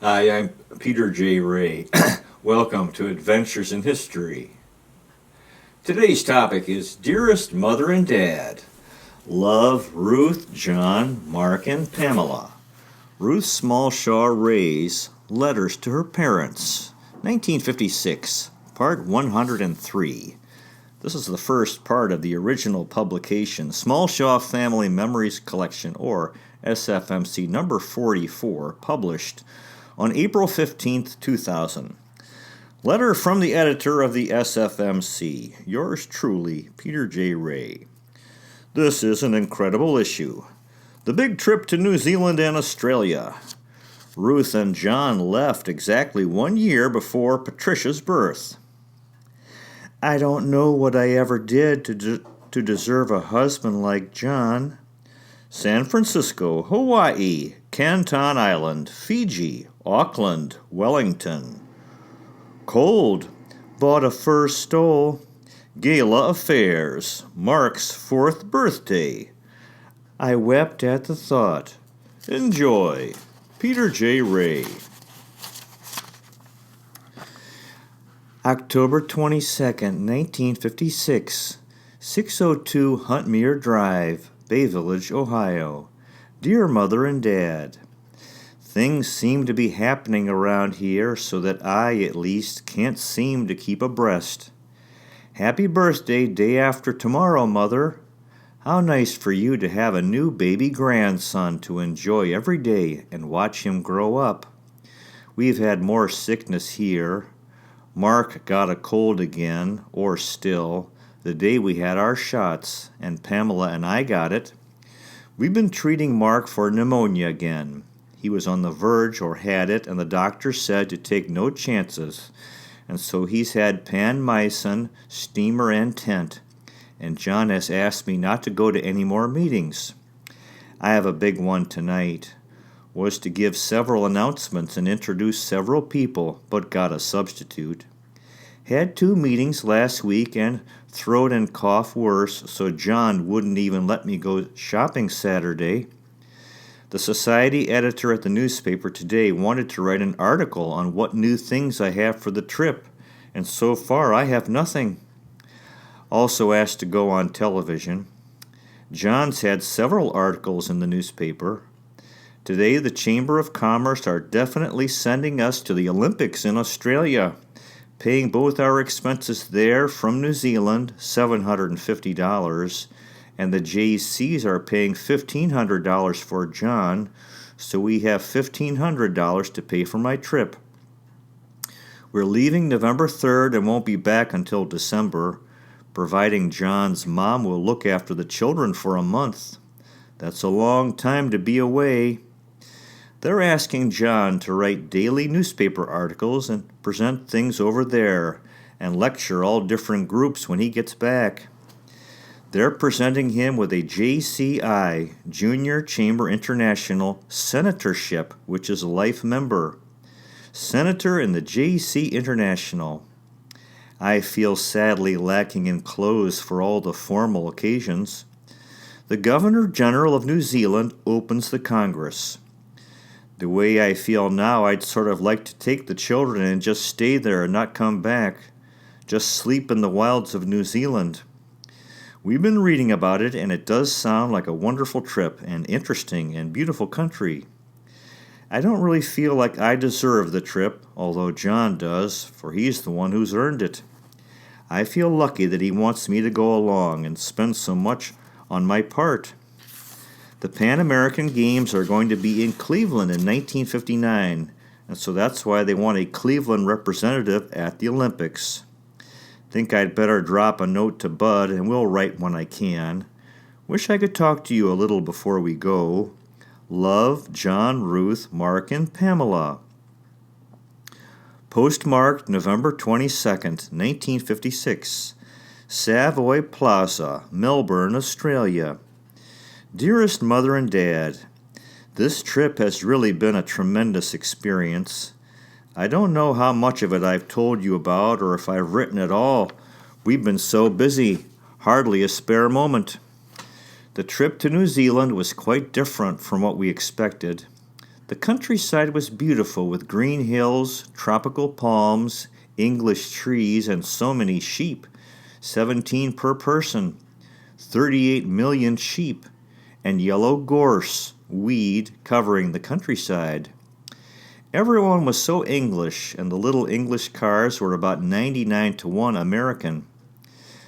Hi, I'm Peter J. Ray. Welcome to Adventures in History. Today's topic is Dearest Mother and Dad. Love, Ruth, John, Mark, and Pamela. Ruth Smallshaw Ray's Letters to Her Parents, 1956, Part 103. This is the first part of the original publication, Smallshaw Family Memories Collection, or SFMC number 44, published on April 15, 2000. Letter from the editor of the SFMC. Yours truly, Peter J. Ray. This is an incredible issue. The big trip to New Zealand and Australia. Ruth and John left exactly 1 year before Patricia's birth. I don't know what I ever did to deserve a husband like John. San Francisco, Hawaii, Canton Island, Fiji, Auckland, Wellington. Cold, bought a fur stole. Gala affairs, Mark's 4th birthday. I wept at the thought. Enjoy. Peter J. Ray. October 22nd, 1956, 602 Huntmere Drive, Bay Village, Ohio. Dear Mother and Dad, things seem to be happening around here so that I, at least, can't seem to keep abreast. Happy birthday day after tomorrow, Mother. How nice for you to have a new baby grandson to enjoy every day and watch him grow up. We've had more sickness here. Mark got a cold again, or still, the day we had our shots, and Pamela and I got it. We've been treating Mark for pneumonia again. He was on the verge or had it, and the doctor said to take no chances. And so he's had panmycin, steamer, and tent. And John has asked me not to go to any more meetings. I have a big one tonight. Was to give several announcements and introduce several people, but got a substitute. Had 2 meetings last week and throat and cough worse, so John wouldn't even let me go shopping Saturday. The society editor at the newspaper today wanted to write an article on what new things I have for the trip, and so far I have nothing. Also asked to go on television. John's had several articles in the newspaper. Today the Chamber of Commerce are definitely sending us to the Olympics in Australia, paying both our expenses there from New Zealand, $750, and the JCs are paying $1,500 for John, so we have $1,500 to pay for my trip. We're leaving November 3rd and won't be back until December, providing John's mom will look after the children for a month. That's a long time to be away. They're asking John to write daily newspaper articles and present things over there and lecture all different groups when he gets back. They're presenting him with a JCI, Junior Chamber International, Senatorship, which is a life member. Senator in the JC International. I feel sadly lacking in clothes for all the formal occasions. The Governor-General of New Zealand opens the Congress. The way I feel now, I'd sort of like to take the children and just stay there and not come back. Just sleep in the wilds of New Zealand. We've been reading about it, and it does sound like a wonderful trip and interesting and beautiful country. I don't really feel like I deserve the trip, although John does, for he's the one who's earned it. I feel lucky that he wants me to go along and spend so much on my part. The Pan American Games are going to be in Cleveland in 1959, and so that's why they want a Cleveland representative at the Olympics. Think I'd better drop a note to Bud, and we'll write when I can. Wish I could talk to you a little before we go. Love, John, Ruth, Mark, and Pamela. Postmarked November 22nd, 1956. Savoy Plaza, Melbourne, Australia. Dearest Mother and Dad, this trip has really been a tremendous experience. I don't know how much of it I've told you about or if I've written at all. We've been so busy, hardly a spare moment. The trip to New Zealand was quite different from what we expected. The countryside was beautiful with green hills, tropical palms, English trees, and so many sheep, 17 per person, 38 million sheep, and yellow gorse, weed, covering the countryside. Everyone was so English, and the little English cars were about 99 to 1 American.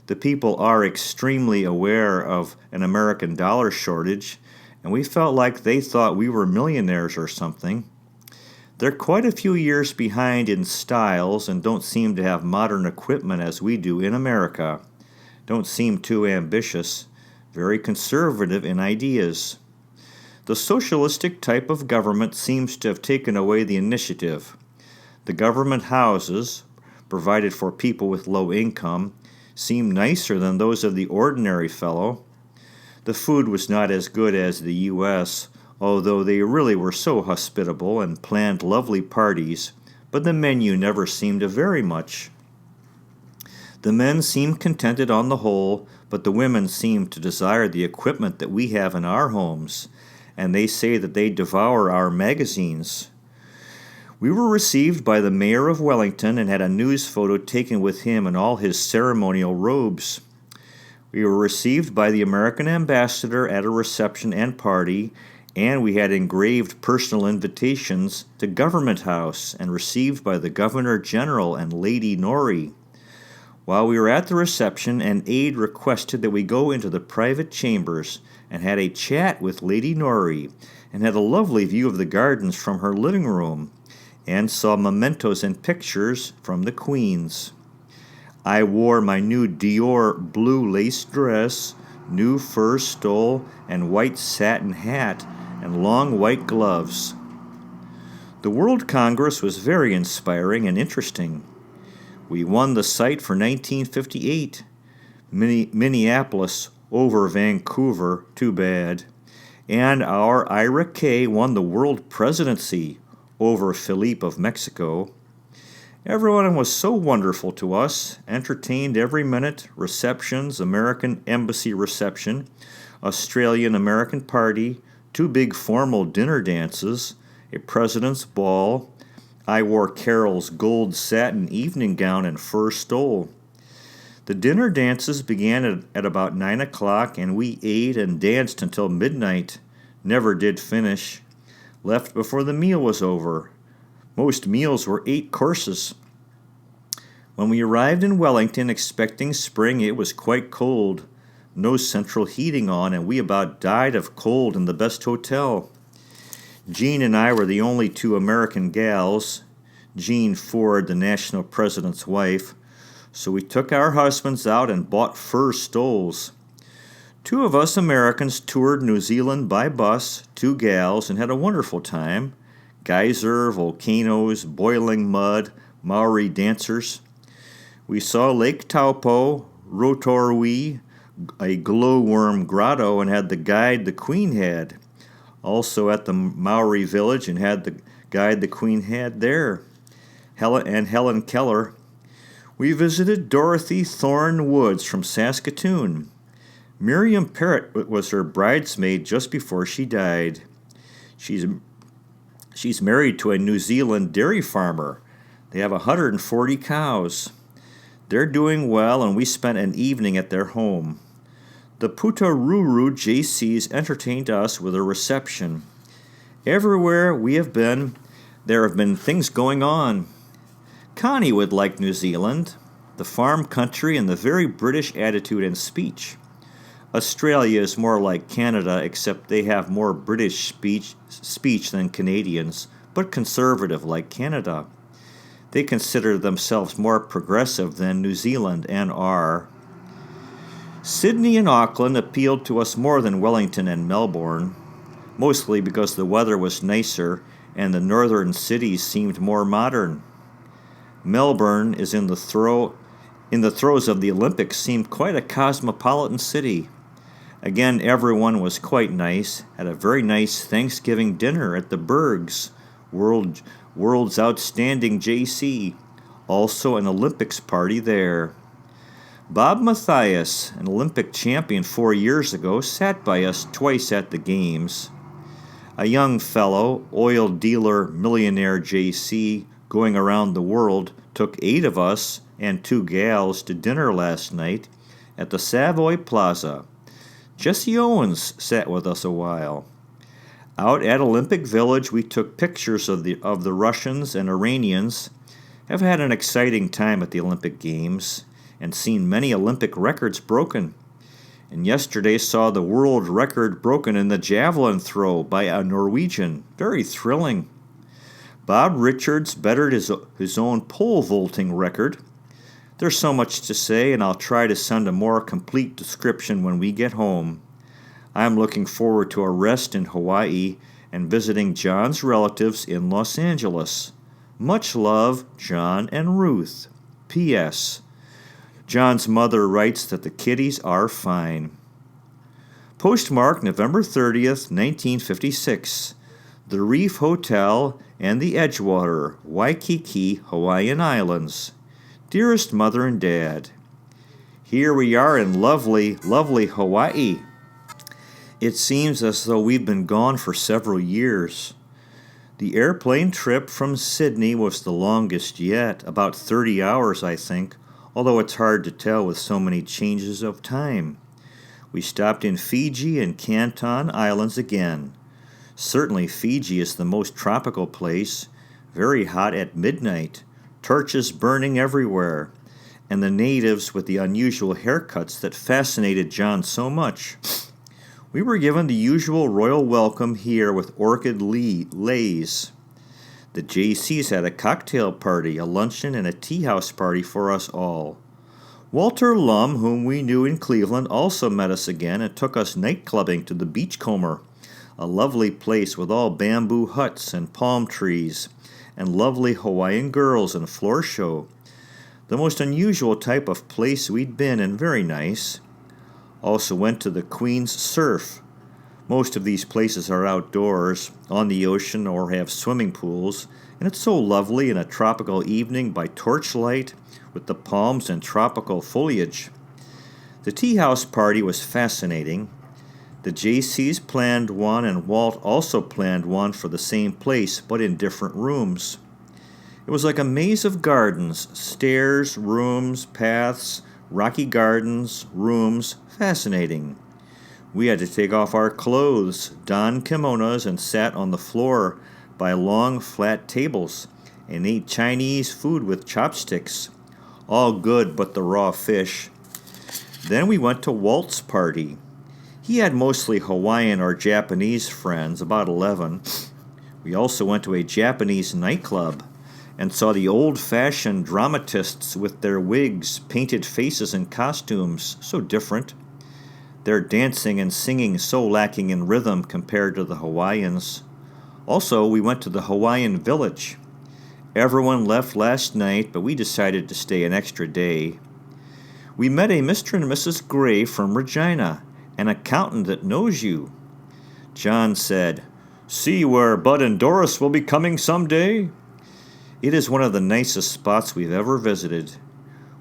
The people are extremely aware of an American dollar shortage, and we felt like they thought we were millionaires or something. They're quite a few years behind in styles and don't seem to have modern equipment as we do in America. Don't seem too ambitious, very conservative in ideas. The socialistic type of government seems to have taken away the initiative. The government houses, provided for people with low income, seem nicer than those of the ordinary fellow. The food was not as good as the U.S., although they really were so hospitable and planned lovely parties, but the menu never seemed to vary much. The men seemed contented on the whole, but the women seemed to desire the equipment that we have in our homes, and they say that they devour our magazines. We were received by the mayor of Wellington and had a news photo taken with him in all his ceremonial robes. We were received by the American ambassador at a reception and party, and we had engraved personal invitations to Government House and received by the Governor General and Lady Norrie. While we were at the reception, an aide requested that we go into the private chambers and had a chat with Lady Norrie and had a lovely view of the gardens from her living room and saw mementos and pictures from the queens. I wore my new Dior blue lace dress, new fur stole, and white satin hat, and long white gloves. The World Congress was very inspiring and interesting. We won the site for 1958. Minneapolis over Vancouver, too bad. And our Ira K won the world presidency over Felipe of Mexico. Everyone was so wonderful to us, entertained every minute, receptions, American embassy reception, Australian-American party, 2 big formal dinner dances, a president's ball. I wore Carol's gold satin evening gown and fur stole. The dinner dances began at about 9 o'clock, and we ate and danced until midnight. Never did finish. Left before the meal was over. Most meals were 8 courses. When we arrived in Wellington expecting spring, it was quite cold. No central heating on, and we about died of cold in the best hotel. Jean and I were the only 2 American gals. Jean Ford, the national president's wife. So we took our husbands out and bought fur stoles. 2 of us Americans toured New Zealand by bus, 2 gals, and had a wonderful time. Geyser, volcanoes, boiling mud, Maori dancers. We saw Lake Taupo, Rotorui, a glowworm grotto, and had the guide the Queen had. Also at the Maori village and had the guide the Queen had there. Helen Keller. We visited Dorothy Thorne Woods from Saskatoon. Miriam Parrott was her bridesmaid just before she died. She's married to a New Zealand dairy farmer. They have 140 cows. They're doing well, and we spent an evening at their home. The Putaruru JCs entertained us with a reception. Everywhere we have been, there have been things going on. Connie would like New Zealand, the farm country, and the very British attitude and speech. Australia is more like Canada, except they have more British speech than Canadians, but conservative like Canada. They consider themselves more progressive than New Zealand and are. Sydney and Auckland appealed to us more than Wellington and Melbourne, mostly because the weather was nicer and the northern cities seemed more modern. Melbourne is in the throes of the Olympics, seemed quite a cosmopolitan city. Again, everyone was quite nice. Had a very nice Thanksgiving dinner at the Bergs, world's outstanding JC. Also an Olympics party there. Bob Mathias, an Olympic champion 4 years ago, sat by us twice at the games. A young fellow, oil dealer, millionaire JC, going around the world, took 8 of us and 2 gals to dinner last night at the Savoy Plaza. Jesse Owens sat with us a while. Out at Olympic Village, we took pictures of the Russians and Iranians. Have had an exciting time at the Olympic Games and seen many Olympic records broken. And yesterday saw the world record broken in the javelin throw by a Norwegian. Very thrilling. Bob Richards bettered his own pole vaulting record. There's so much to say, and I'll try to send a more complete description when we get home. I'm looking forward to a rest in Hawaii and visiting John's relatives in Los Angeles. Much love, John and Ruth. P.S. John's mother writes that the kiddies are fine. Postmark November 30th, 1956. The Reef Hotel and the Edgewater, Waikiki, Hawaiian Islands. Dearest Mother and Dad, here we are in lovely, lovely Hawaii. It seems as though we've been gone for several years. The airplane trip from Sydney was the longest yet, about 30 hours, I think, although it's hard to tell with so many changes of time. We stopped in Fiji and Canton Islands again. Certainly Fiji is the most tropical place, very hot at midnight, torches burning everywhere, and the natives with the unusual haircuts that fascinated John so much. We were given the usual royal welcome here with orchid leis. The JCs had a cocktail party, a luncheon, and a tea house party for us all. Walter Lum, whom we knew in Cleveland, also met us again and took us night clubbing to the Beachcomber, a lovely place with all bamboo huts and palm trees, and lovely Hawaiian girls and floor show. The most unusual type of place we'd been in, very nice. Also went to the Queen's Surf. Most of these places are outdoors, on the ocean, or have swimming pools, and it's so lovely in a tropical evening by torchlight with the palms and tropical foliage. The tea house party was fascinating. The JCs planned one, and Walt also planned one for the same place, but in different rooms. It was like a maze of gardens, stairs, rooms, paths, rocky gardens, rooms, fascinating. We had to take off our clothes, don kimonos, and sat on the floor by long, flat tables and ate Chinese food with chopsticks. All good but the raw fish. Then we went to Walt's party. He had mostly Hawaiian or Japanese friends, about 11. We also went to a Japanese nightclub and saw the old-fashioned dramatists with their wigs, painted faces, and costumes, so different. Their dancing and singing so lacking in rhythm compared to the Hawaiians. Also, we went to the Hawaiian village. Everyone left last night, but we decided to stay an extra day. We met a Mr. and Mrs. Gray from Regina, an accountant that knows you. John said, "See where Bud and Doris will be coming someday?" It is one of the nicest spots we've ever visited.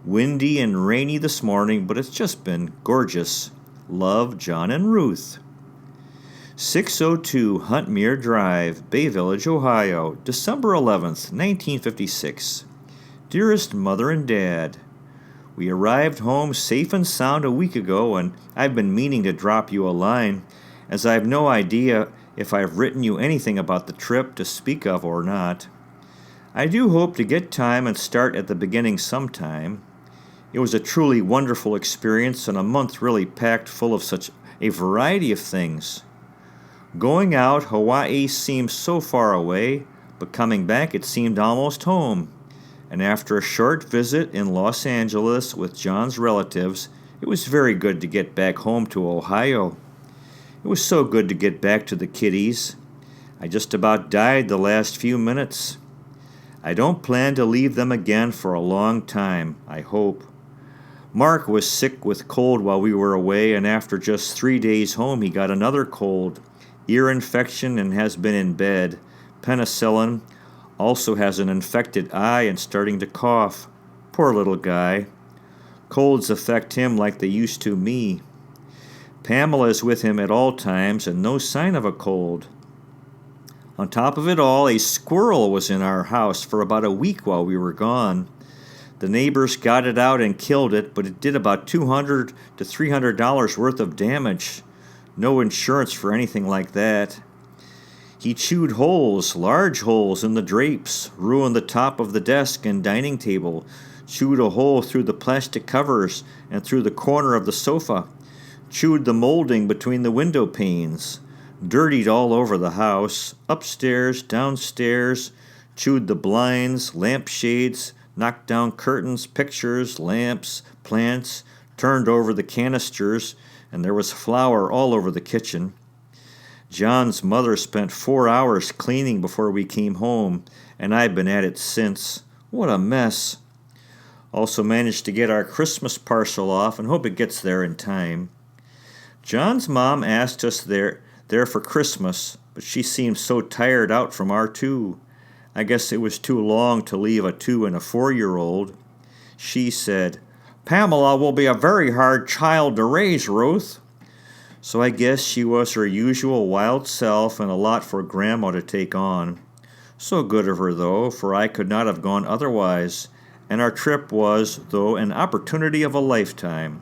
Windy and rainy this morning, but it's just been gorgeous. Love, John and Ruth. 602 Huntmere Drive, Bay Village, Ohio, December 11th, 1956. Dearest Mother and Dad, we arrived home safe and sound a week ago, and I've been meaning to drop you a line, as I have no idea if I've written you anything about the trip to speak of or not. I do hope to get time and start at the beginning sometime. It was a truly wonderful experience and a month really packed full of such a variety of things. Going out, Hawaii seemed so far away, but coming back it seemed almost home. And after a short visit in Los Angeles with John's relatives, it was very good to get back home to Ohio. It was so good to get back to the kiddies. I just about died the last few minutes. I don't plan to leave them again for a long time, I hope. Mark was sick with cold while we were away, and after just 3 days home he got another cold, ear infection, and has been in bed. Penicillin, also has an infected eye and starting to cough. Poor little guy. Colds affect him like they used to me. Pamela is with him at all times and no sign of a cold. On top of it all, a squirrel was in our house for about a week while we were gone. The neighbors got it out and killed it, but it did about $200 to $300 worth of damage. No insurance for anything like that. He chewed holes, large holes in the drapes, ruined the top of the desk and dining table, chewed a hole through the plastic covers and through the corner of the sofa, chewed the molding between the window panes, dirtied all over the house, upstairs, downstairs, chewed the blinds, lampshades, knocked down curtains, pictures, lamps, plants, turned over the canisters, and there was flour all over the kitchen. John's mother spent 4 hours cleaning before we came home, and I've been at it since. What a mess. Also managed to get our Christmas parcel off and hope it gets there in time. John's mom asked us there for Christmas, but she seemed so tired out from our 2. I guess it was too long to leave a 2 and a 4-year-old. She said, "Pamela will be a very hard child to raise, Ruth." So I guess she was her usual wild self and a lot for Grandma to take on. So good of her, though, for I could not have gone otherwise, and our trip was, though, an opportunity of a lifetime.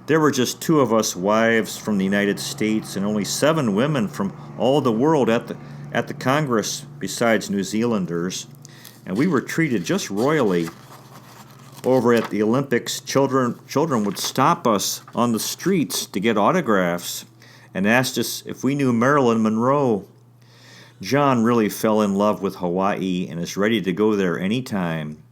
There were just 2 of us wives from the United States and only 7 women from all the world at the Congress besides New Zealanders, and we were treated just royally. Over at the Olympics, children would stop us on the streets to get autographs and asked us if we knew Marilyn Monroe. John really fell in love with Hawaii and is ready to go there any time.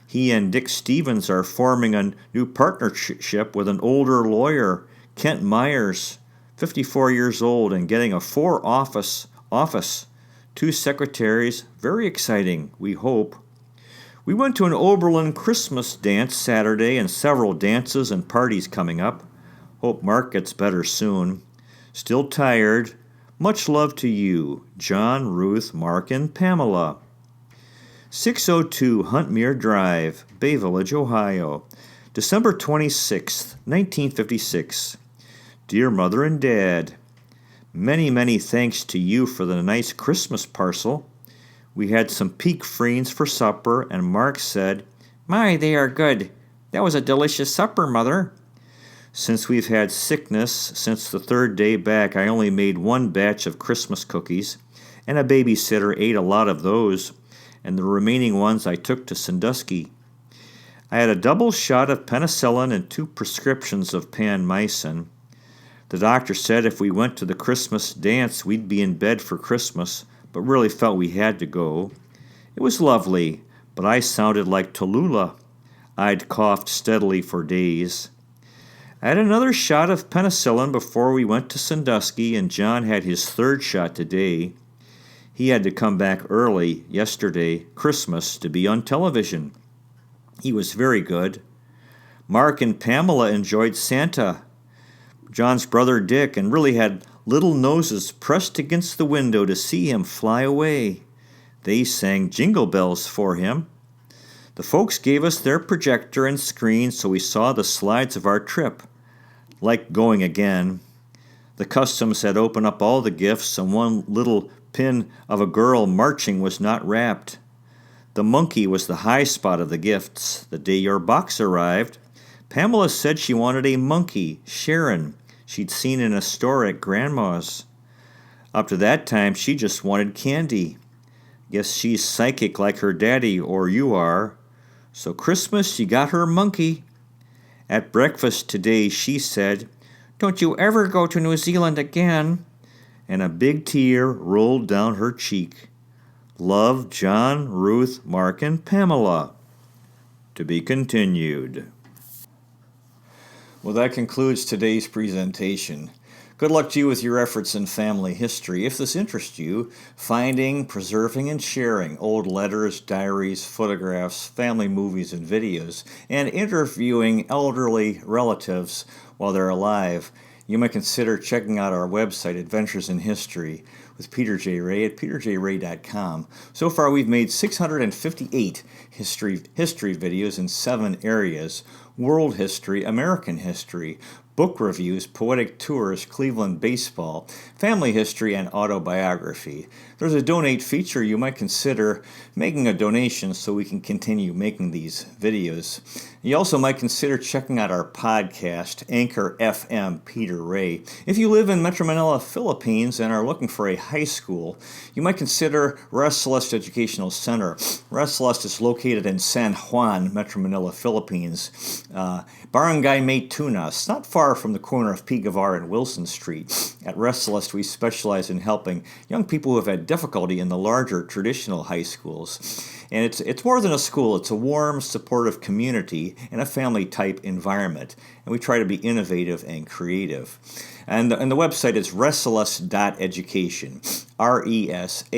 He and Dick Stevens are forming a new partnership with an older lawyer, Kent Myers, 54 years old, and getting a 4-office, 2 secretaries. Very exciting, we hope. We went to an Oberlin Christmas dance Saturday and several dances and parties coming up. Hope Mark gets better soon. Still tired. Much love to you, John, Ruth, Mark, and Pamela. 602 Huntmere Drive, Bay Village, Ohio, December 26, 1956. Dear Mother and Dad, many, many thanks to you for the nice Christmas parcel. We had some peak freens for supper, and Mark said, "My, they are good. That was a delicious supper, Mother." Since we've had sickness since the 3rd day back, I only made 1 batch of Christmas cookies, and a babysitter ate a lot of those, and the remaining ones I took to Sandusky. I had a double shot of penicillin and 2 prescriptions of panmycin. The doctor said if we went to the Christmas dance, we'd be in bed for Christmas, but really felt we had to go. It was lovely, but I sounded like Tallulah. I'd coughed steadily for days. I had another shot of penicillin before we went to Sandusky, and John had his 3rd shot today. He had to come back early yesterday, Christmas, to be on television. He was very good. Mark and Pamela enjoyed Santa, John's brother Dick, and really had little noses pressed against the window to see him fly away. They sang Jingle Bells for him. The folks gave us their projector and screen so we saw the slides of our trip. Like going again. The customs had opened up all the gifts, and 1 little pin of a girl marching was not wrapped. The monkey was the high spot of the gifts. The day your box arrived, Pamela said she wanted a monkey, Sharon, she'd seen in a store at Grandma's. Up to that time, she just wanted candy. Guess she's psychic like her daddy, or you are. So Christmas, she got her monkey. At breakfast today, she said, "Don't you ever go to New Zealand again." And a big tear rolled down her cheek. Love, John, Ruth, Mark, and Pamela. To be continued. Well, that concludes today's presentation. Good luck to you with your efforts in family history. If this interests you, finding, preserving, and sharing old letters, diaries, photographs, family movies, and videos, and interviewing elderly relatives while they're alive, you might consider checking out our website, Adventures in History, with Peter J. Ray at peterjray.com. So far, we've made 658 history videos in 7 areas: world history, American history, book reviews, poetic tours, Cleveland baseball, family history, and autobiography. There's a donate feature. You might consider making a donation so we can continue making these videos. You also might consider checking out our podcast, Anchor FM Peter Ray. If you live in Metro Manila, Philippines, and are looking for a high school, you might consider Res Celeste Educational Center. Res Celeste is located in San Juan, Metro Manila, Philippines. Barangay Maytunas, not far from the corner of P. Guevara and Wilson Street. At Res Celeste, we specialize in helping young people who have had difficulty in the larger traditional high schools. And it's more than a school. It's a warm, supportive community and a family-type environment. And we try to be innovative and creative. And the website is resalest.education, RESALEST.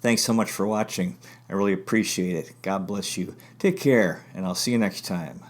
Thanks so much for watching. I really appreciate it. God bless you. Take care, and I'll see you next time.